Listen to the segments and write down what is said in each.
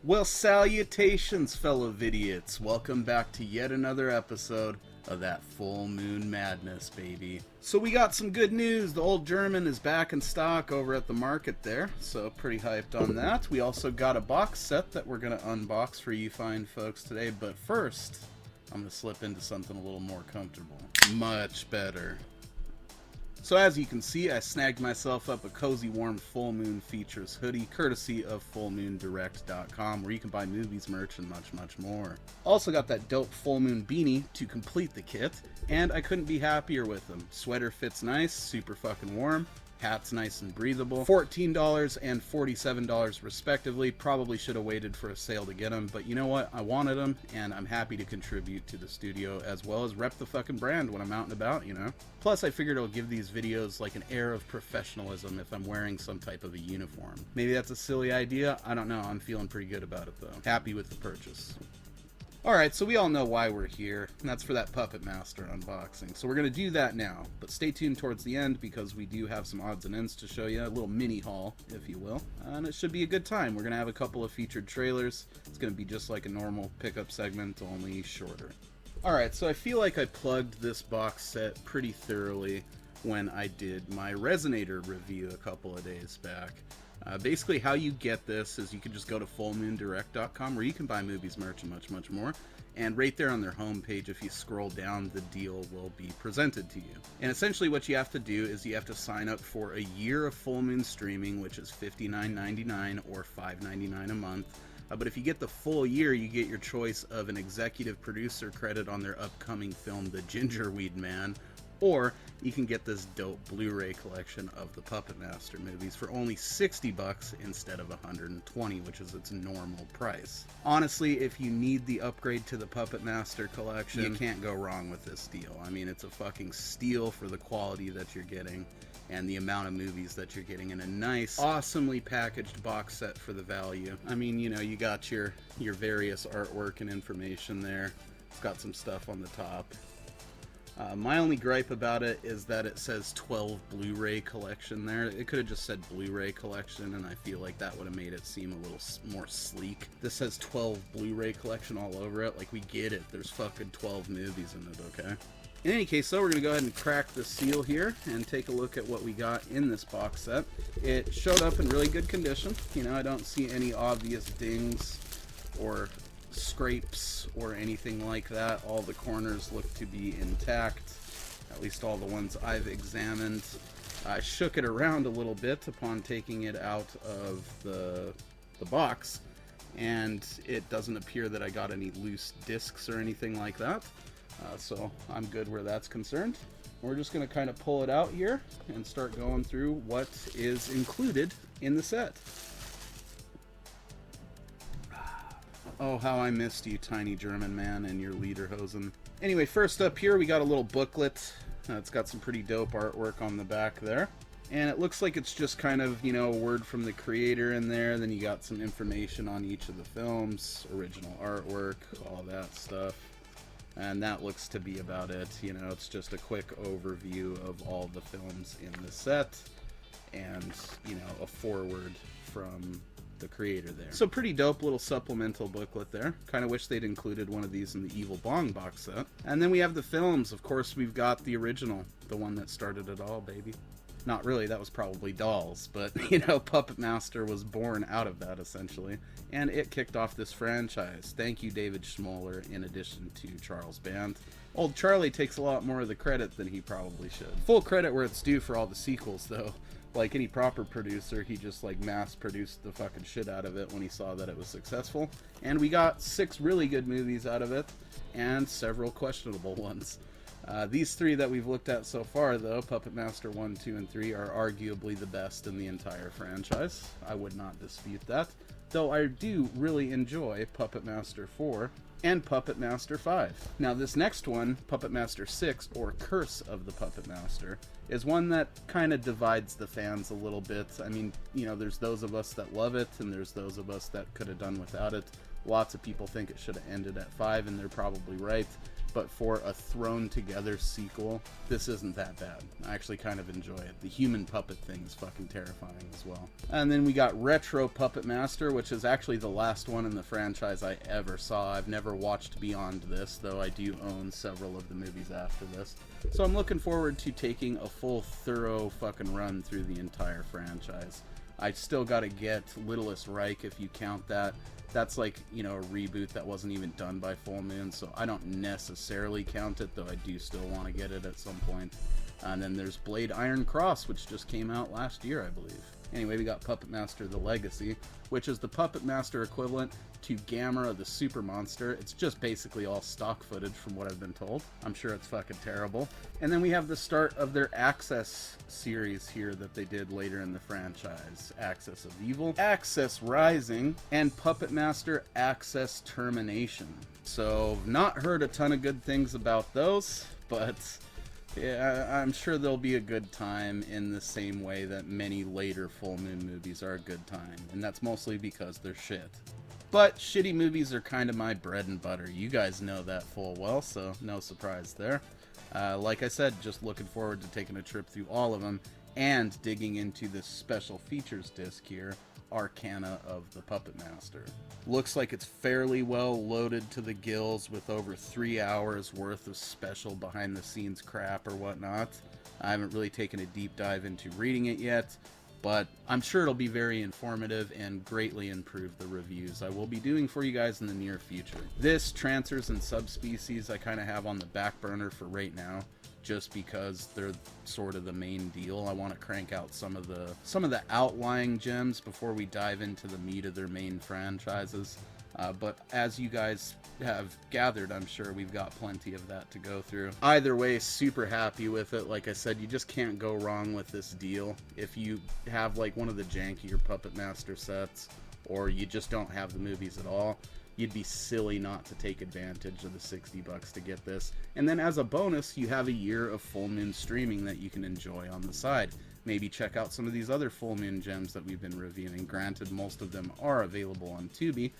Well, salutations, fellow vidiots. Welcome back to yet another episode of that full moon madness, baby. So we got some good news. The old German is back in stock over at the market there, so pretty hyped on that. We also got a box set that we're going to unbox for you fine folks today, but first, I'm going to slip into something a little more comfortable. Much better. So as you can see, I snagged myself up a Cozy Warm Full Moon Features hoodie, courtesy of FullMoonDirect.com, where you can buy movies, merch, and much, much more. Also got that dope Full Moon beanie to complete the kit, and I couldn't be happier with them. Sweater fits nice, super fucking warm. Hat's nice and breathable. $14 and $47 respectively. Probably should have waited for a sale to get them, but you know what? I wanted them, and I'm happy to contribute to the studio as well as rep the fucking brand when I'm out and about, you know? Plus, I figured it'll give these videos like an air of professionalism if I'm wearing some type of a uniform. Maybe that's a silly idea. I don't know. I'm feeling pretty good about it, though. Happy with the purchase. Alright, so we all know why we're here, and that's for that Puppet Master unboxing. So we're going to do that now, but stay tuned towards the end because we do have some odds and ends to show you, a little mini haul, if you will. And it should be a good time. We're going to have a couple of featured trailers. It's going to be just like a normal pickup segment, only shorter. Alright, so I feel like I plugged this box set pretty thoroughly when I did my Resonator review a couple of days back. Basically, how you get this is you can just go to FullMoonDirect.com where you can buy movies, merch, and much, much more. And right there on their homepage, if you scroll down, the deal will be presented to you. And essentially what you have to do is you have to sign up for a year of Full Moon streaming, which is $59.99 or $5.99 a month. But if you get the full year, you get your choice of an executive producer credit on their upcoming film, The Gingerweed Man, or you can get this dope Blu-ray collection of the Puppet Master movies for only $60 instead of $120, which is its normal price. Honestly, if you need the upgrade to the Puppet Master collection, you can't go wrong with this deal. I mean, it's a fucking steal for the quality that you're getting and the amount of movies that you're getting in a nice, awesomely packaged box set for the value. I mean, you know, you got your various artwork and information there. It's got some stuff on the top. My only gripe about it is that it says 12 Blu-ray collection there. It could have just said Blu-ray collection, and I feel like that would have made it seem a little more sleek. This says 12 Blu-ray collection all over it. Like, we get it. There's fucking 12 movies in it, okay? In any case, though, we're going to go ahead and crack the seal here and take a look at what we got in this box set. It showed up in really good condition. You know, I don't see any obvious dings or scrapes or anything like that. All the corners look to be intact, at least all the ones I've examined. I shook it around a little bit upon taking it out of the box, and it doesn't appear that I got any loose discs or anything like that, so I'm good where that's concerned. We're just going to kind of pull it out here and start going through what is included in the set. Oh, how I missed you, tiny German man, and your lederhosen. Anyway, first up here, we got a little booklet. It's got some pretty dope artwork on the back there. And it looks like it's just kind of, you know, a word from the creator in there. Then you got some information on each of the films, original artwork, all that stuff. And that looks to be about it. You know, it's just a quick overview of all the films in the set. And, you know, a foreword from the creator there. So pretty dope little supplemental booklet there. Kind of wish they'd included one of these in the Evil Bong box set. And then we have the films. Of course, we've got the original, the one that started it all, baby. Not really, that was probably Dolls, but, you know, Puppet Master was born out of that, essentially. And it kicked off this franchise. Thank you, David Schmoller, in addition to Charles Band. Old Charlie takes a lot more of the credit than he probably should. Full credit where it's due for all the sequels, though. Like any proper producer, he just like mass-produced the fucking shit out of it when he saw that it was successful. And we got 6 really good movies out of it, and several questionable ones. These 3 that we've looked at so far, though, Puppet Master 1, 2, and 3, are arguably the best in the entire franchise. I would not dispute that. Though I do really enjoy Puppet Master 4 and Puppet Master 5. Now this next one, Puppet Master 6, or Curse of the Puppet Master, is one that kind of divides the fans a little bit. I mean, you know, there's those of us that love it, and there's those of us that could have done without it. Lots of people think it should have ended at 5, and they're probably right. but for a thrown together sequel, this isn't that bad. I actually kind of enjoy it. The human puppet thing is fucking terrifying as well. And then we got Retro Puppet Master, which is actually the last one in the franchise I ever saw. I've never watched beyond this, though I do own several of the movies after this. So I'm looking forward to taking a full, thorough fucking run through the entire franchise. I still gotta get Littlest Reich, if you count that. That's like, you know, a reboot that wasn't even done by Full Moon, so I don't necessarily count it, though I do still want to get it at some point. And then there's Blade Iron Cross, which just came out last year, I believe. Anyway, we got Puppet Master The Legacy, which is the Puppet Master equivalent to Gamera the Super Monster. It's just basically all stock footage from what I've been told. I'm sure it's fucking terrible. And then we have the start of their Access series here that they did later in the franchise. Access of Evil, Access Rising, and Puppet Master Access Termination. So, not heard a ton of good things about those, but yeah, I'm sure they'll be a good time in the same way that many later Full Moon movies are a good time, and that's mostly because they're shit. But shitty movies are kind of my bread and butter. You guys know that full well, so no surprise there. Like I said, just looking forward to taking a trip through all of them and digging into this special features disc here, Arcana of the Puppet Master. Looks like it's fairly well loaded to the gills with over 3 hours worth of special behind the scenes crap or whatnot. I haven't really taken a deep dive into reading it yet, but I'm sure it'll be very informative and greatly improve the reviews I will be doing for you guys in the near future. This, Trancers and Subspecies, I kind of have on the back burner for right now, just because they're sort of the main deal. I want to crank out some of the outlying gems before we dive into the meat of their main franchises. But as you guys have gathered, I'm sure we've got plenty of that to go through. Either way, super happy with it. Like I said, you just can't go wrong with this deal. If you have like one of the jankier Puppet Master sets, or you just don't have the movies at all, you'd be silly not to take advantage of the $60 to get this. And then as a bonus, you have a year of Full Moon streaming that you can enjoy on the side. Maybe check out some of these other Full Moon gems that we've been reviewing. Granted, most of them are available on Tubi,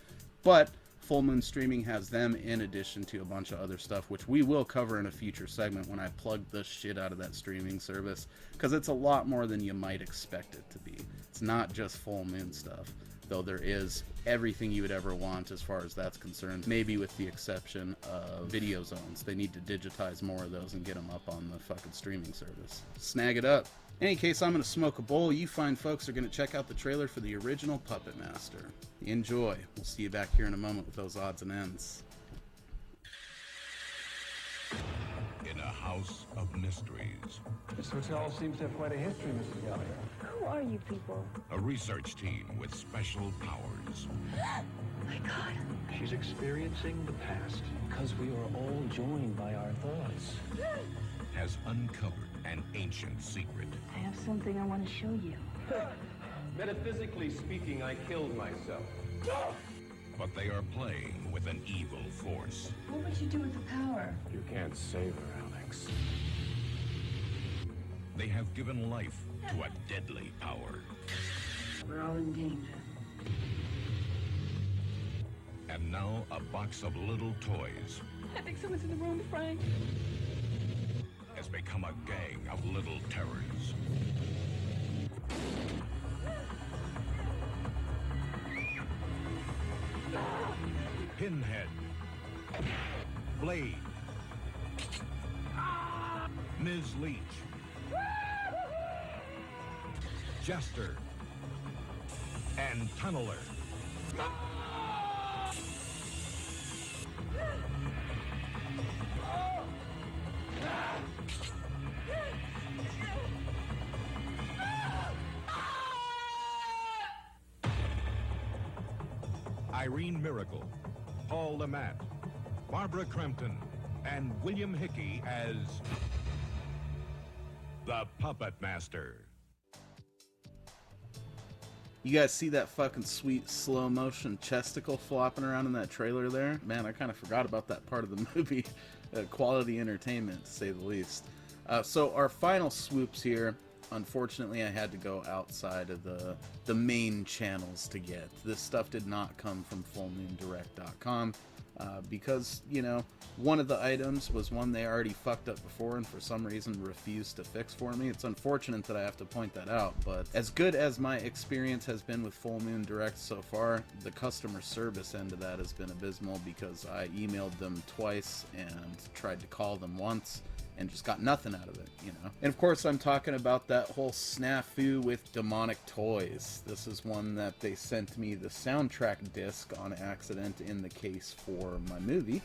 but Full Moon streaming has them in addition to a bunch of other stuff, which we will cover in a future segment when I plug the shit out of that streaming service, because it's a lot more than you might expect it to be. It's not just Full Moon stuff, though there is everything you would ever want as far as that's concerned, maybe with the exception of video zones. They need to digitize more of those and get them up on the fucking streaming service. Snag it up. In any case, I'm going to smoke a bowl. You fine folks are going to check out the trailer for the original Puppet Master. Enjoy. We'll see you back here in a moment with those odds and ends. In a house of mysteries. This hotel seems to have quite a history, Mrs. Gallagher. Who are you people? A research team with special powers My God. She's experiencing the past. Because we are all joined by our thoughts. has uncovered an ancient secret. I have something I want to show you. Metaphysically speaking, I killed myself. But they are playing with an evil force. What would you do with the power? You can't save her, Alex. They have given life to a deadly power. We're all in danger. And now a box of little toys I think someone's in the room, Frank. has become a gang of little terrors. Pinhead, Blade, Ms. Leach, Jester, and Tunneler. Irene Miracle, Paul Lamont, Barbara Crampton, and William Hickey as the Puppet Master. You guys see that fucking sweet slow motion chesticle flopping around in that trailer there? Man, I kind of forgot about that part of the movie. Quality entertainment, to say the least. So our final swoops here, unfortunately I had to go outside of the main channels to get. This stuff did not come from FullMoonDirect.com. because, you know, one of the items was one they already fucked up before and for some reason refused to fix for me. It's unfortunate that I have to point that out, but as good as my experience has been with Full Moon Direct so far, the customer service end of that has been abysmal, because I emailed them twice and tried to call them once and just got nothing out of it, you know. And of course I'm talking about that whole snafu with Demonic Toys. This is one that they sent me the soundtrack disc on accident in the case for my movie.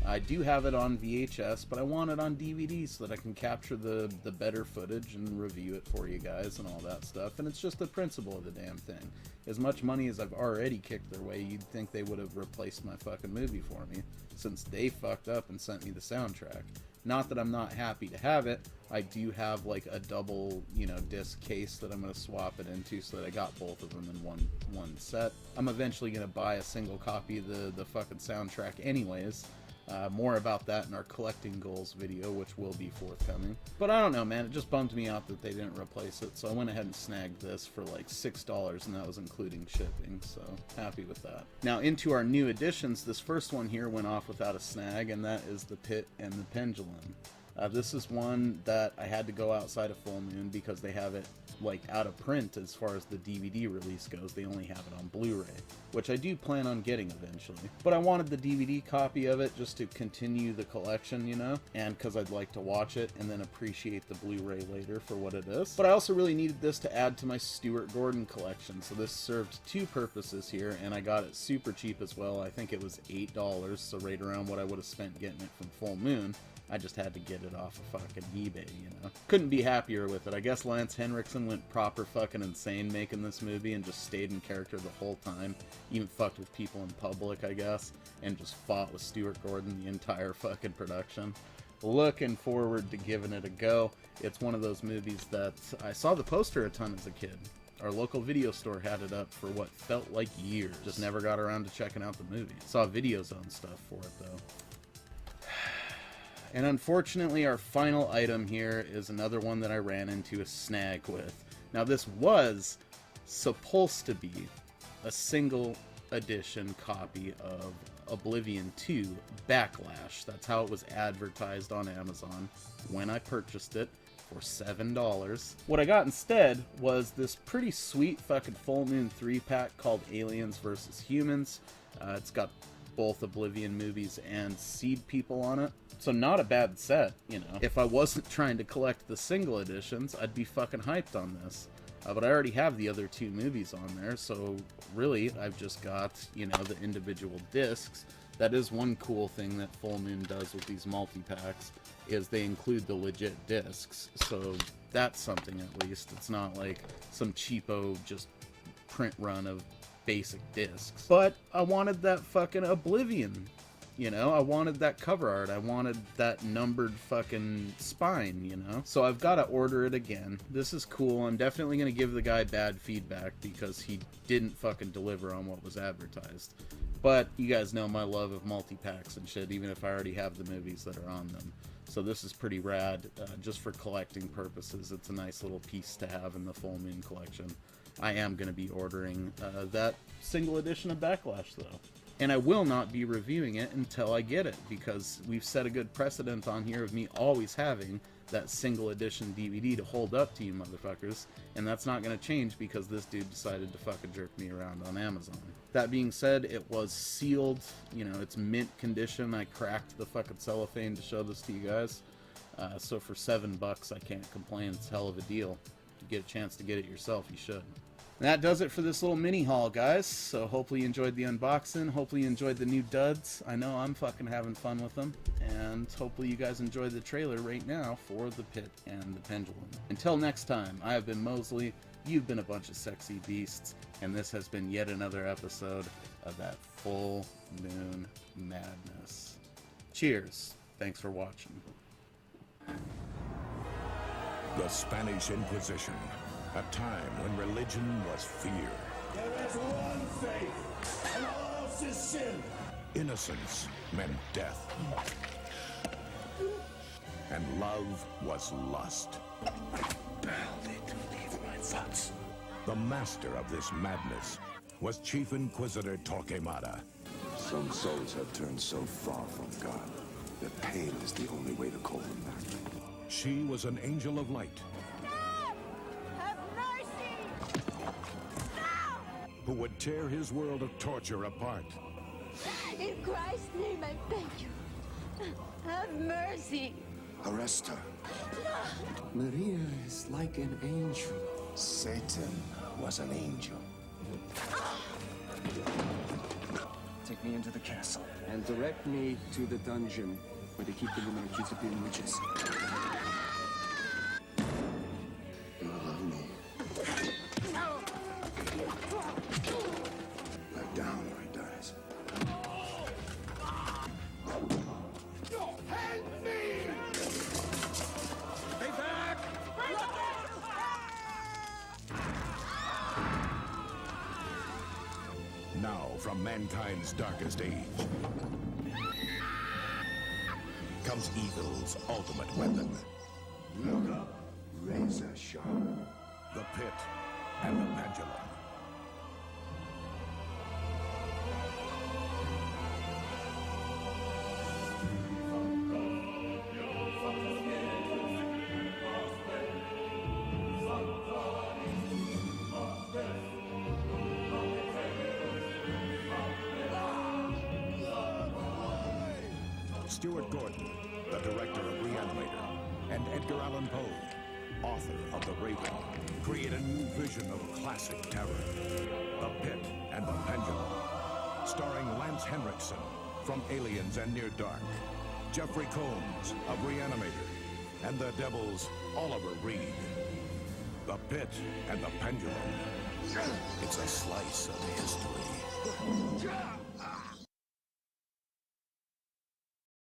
I do have it on VHS, but I want it on DVD so that I can capture the better footage and review it for you guys and all that stuff. And it's just the principle of the damn thing. As much money as I've already kicked their way, you'd think they would have replaced my fucking movie for me, since they fucked up and sent me the soundtrack. Not that I'm not happy to have it. I do have like a double, you know, disc case that I'm going to swap it into so that I got both of them in one set. I'm eventually going to buy a single copy of the fucking soundtrack anyways. More about that in our collecting goals video, which will be forthcoming. But I don't know, man, it just bummed me out that they didn't replace it, so I went ahead and snagged this for like $6, and that was including shipping, so happy with that. Now into our new additions. This first one here went off without a snag, and that is the Pit and the Pendulum. This is one that I had to go outside of Full Moon because they have it like out of print as far as the DVD release goes. They only have it on Blu-ray, which I do plan on getting eventually. But I wanted the DVD copy of it just to continue the collection, you know, and because I'd like to watch it and then appreciate the Blu-ray later for what it is. But I also really needed this to add to my Stuart Gordon collection, so this served two purposes here, and I got it super cheap as well. I think it was $8, so right around what I would have spent getting it from Full Moon. I just had to get it off of fucking eBay, you know. Couldn't be happier with it. I guess Lance Henriksen went proper fucking insane making this movie and just stayed in character the whole time. Even fucked with people in public, I guess, and just fought with Stuart Gordon the entire fucking production. Looking forward to giving it a go. It's one of those movies that I saw the poster a ton as a kid. Our local video store had it up for what felt like years. Just never got around to checking out the movie. Saw VideoZone stuff for it though. And unfortunately, our final item here is another one that I ran into a snag with. Now, this was supposed to be a single edition copy of Oblivion 2 Backlash. That's how it was advertised on Amazon when I purchased it for $7. What I got instead was this pretty sweet fucking Full Moon 3-pack called Aliens vs. Humans. It's got both Oblivion movies and Seed People on it. So not a bad set, you know. If I wasn't trying to collect the single editions, I'd be fucking hyped on this. But I already have the other two movies on there, so really I've just got, you know, the individual discs. That is one cool thing that Full Moon does with these multi-packs, is they include the legit discs. So that's something at least. It's not like some cheapo just print run of basic discs. But I wanted that fucking Oblivion, you know. I wanted that cover art. I wanted that numbered fucking spine, you know. So I've got to order it again. This is cool. I'm definitely going to give the guy bad feedback because he didn't fucking deliver on what was advertised. But you guys know my love of multi-packs and shit, even if I already have the movies that are on them. So this is pretty rad, just for collecting purposes. It's a nice little piece to have in the Full Moon collection. I am going to be ordering that single edition of Backlash, though. And I will not be reviewing it until I get it, because we've set a good precedent on here of me always having that single edition DVD to hold up to you motherfuckers, and that's not going to change because this dude decided to fucking jerk me around on Amazon. That being said, it was sealed, you know, it's mint condition. I cracked the fucking cellophane to show this to you guys. So for $7, I can't complain. It's a hell of a deal. If you get a chance to get it yourself, you should. And that does it for this little mini haul, guys. So hopefully you enjoyed the unboxing. Hopefully you enjoyed the new duds. I know I'm fucking having fun with them. And hopefully you guys enjoyed the trailer right now for The Pit and the Pendulum. Until next time, I have been Mosley. You've been a bunch of sexy beasts. And this has been yet another episode of that Full Moon Madness. Cheers. Thanks for watching. The Spanish Inquisition, a time when religion was fear. There is one faith, and all else is sin. Innocence meant death. And love was lust. Barely to leave my thoughts. The master of this madness was Chief Inquisitor Torquemada. Some souls have turned so far from God that pain is the only way to call them back. She was an angel of light Have mercy! who would tear his world of torture apart. In Christ's name, I beg you. Have mercy. Arrest her. Maria is like an angel. Satan was an angel. Take me into the castle and direct me to the dungeon where they keep the women accused of being witches. You love me. Lie down or he dies. Now, from mankind's darkest age, comes evil's ultimate weapon, Look up. Razor sharp. the pit and the pendulum. Stuart Gordon, the director of Reanimator, and Edgar Allan Poe, author of The Raven, create a new vision of classic terror, The Pit and the Pendulum, starring Lance Henriksen from Aliens and Near Dark, Jeffrey Combs of Reanimator, and the Devil's Oliver Reed. The Pit and the Pendulum. It's a slice of history.